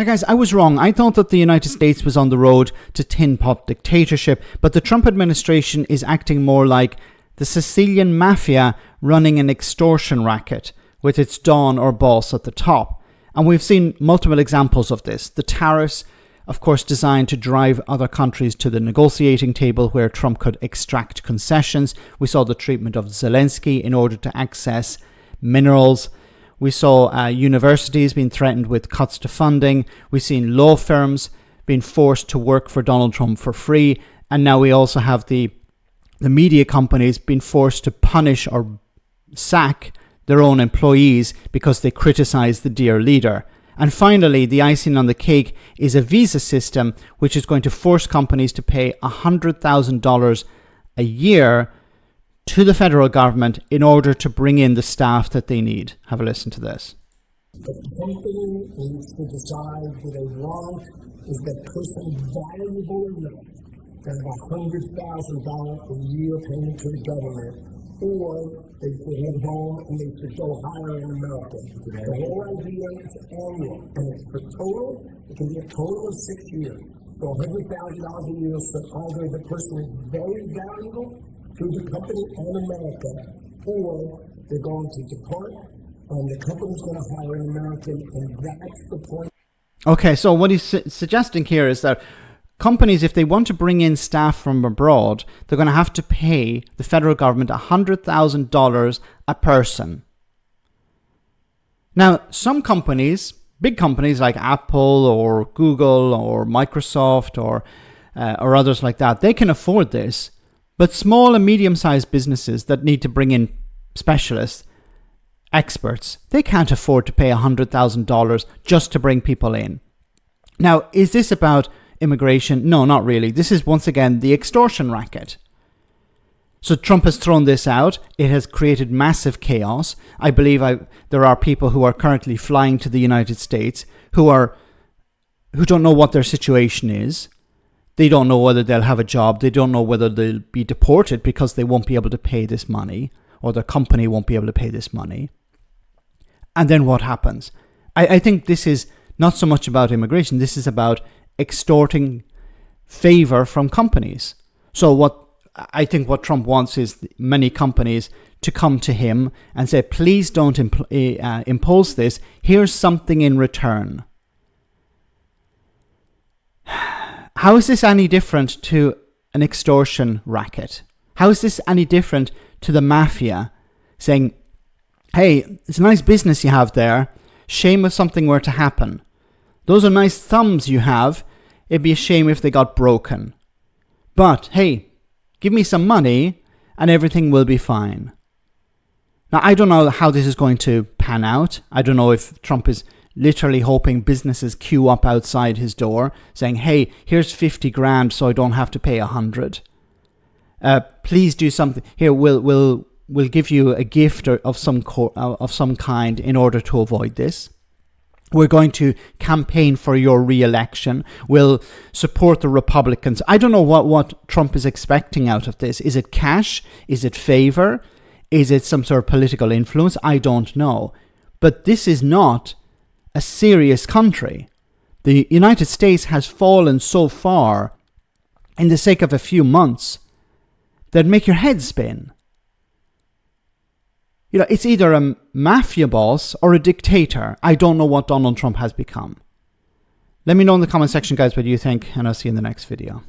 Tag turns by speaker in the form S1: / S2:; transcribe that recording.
S1: Hi guys, I was wrong. I thought that the United States was on the road to tin pot dictatorship, but the Trump administration is acting more like the Sicilian mafia running an extortion racket with its Don or boss at the top. And we've seen multiple examples of this. The tariffs, of course, designed to drive other countries to the negotiating table where Trump could extract concessions. We saw the treatment of Zelensky in order to access minerals. We saw universities being threatened with cuts to funding. We've seen law firms being forced to work for Donald Trump for free. And now we also have the media companies being forced to punish or sack their own employees because they criticize the dear leader. And finally, the icing on the cake is a visa system which is going to force companies to pay $100,000 a year to the federal government in order to bring in the staff that they need. Have a listen to this.
S2: The company needs to decide who they want. Is that person valuable enough to have $100,000 a year payment to the government, or they should head home and they should go hire in America. The whole idea is annual, and it's for total. It can be a total of 6 years. So $100,000 a year, so either the person is very valuable to the company and America, or they're going to depart and the company's going to hire an American, and that's the point. Okay,
S1: so what he's suggesting here is that companies, if they want to bring in staff from abroad, they're going to have to pay the federal government $100,000 a person. Now, some companies, big companies like Apple or Google or Microsoft or others like that, they can afford this. But small and medium-sized businesses that need to bring in specialists, experts, they can't afford to pay $100,000 just to bring people in. Now, is this about immigration? No, not really. This is once again the extortion racket. So Trump has thrown this out. It has created massive chaos. I believe there are people who are currently flying to the United States who don't know what their situation is. They don't know whether they'll have a job. They don't know whether they'll be deported because they won't be able to pay this money, or their company won't be able to pay this money. And then what happens? I think this is not so much about immigration. This is about extorting favor from companies. So what Trump wants is many companies to come to him and say, please don't impose this. Here's something in return. How is this any different to an extortion racket? How is this any different to the mafia saying, hey, it's a nice business you have there. Shame if something were to happen. Those are nice thumbs you have. It'd be a shame if they got broken. But hey, give me some money and everything will be fine. Now, I don't know how this is going to pan out. I don't know if Trump is literally hoping businesses queue up outside his door saying, hey, here's 50 grand so I don't have to pay 100. Please do something. Here, we'll give you a gift of some kind in order to avoid this. We're going to campaign for your re-election. We'll support the Republicans. I don't know what Trump is expecting out of this. Is it cash? Is it favor? Is it some sort of political influence? I don't know. But this is not a serious country. The United States has fallen so far in the sake of a few months that make your head spin. You know, it's either a mafia boss or a dictator. I don't know what Donald Trump has become. Let me know in the comment section, guys, what you think, and I'll see you in the next video.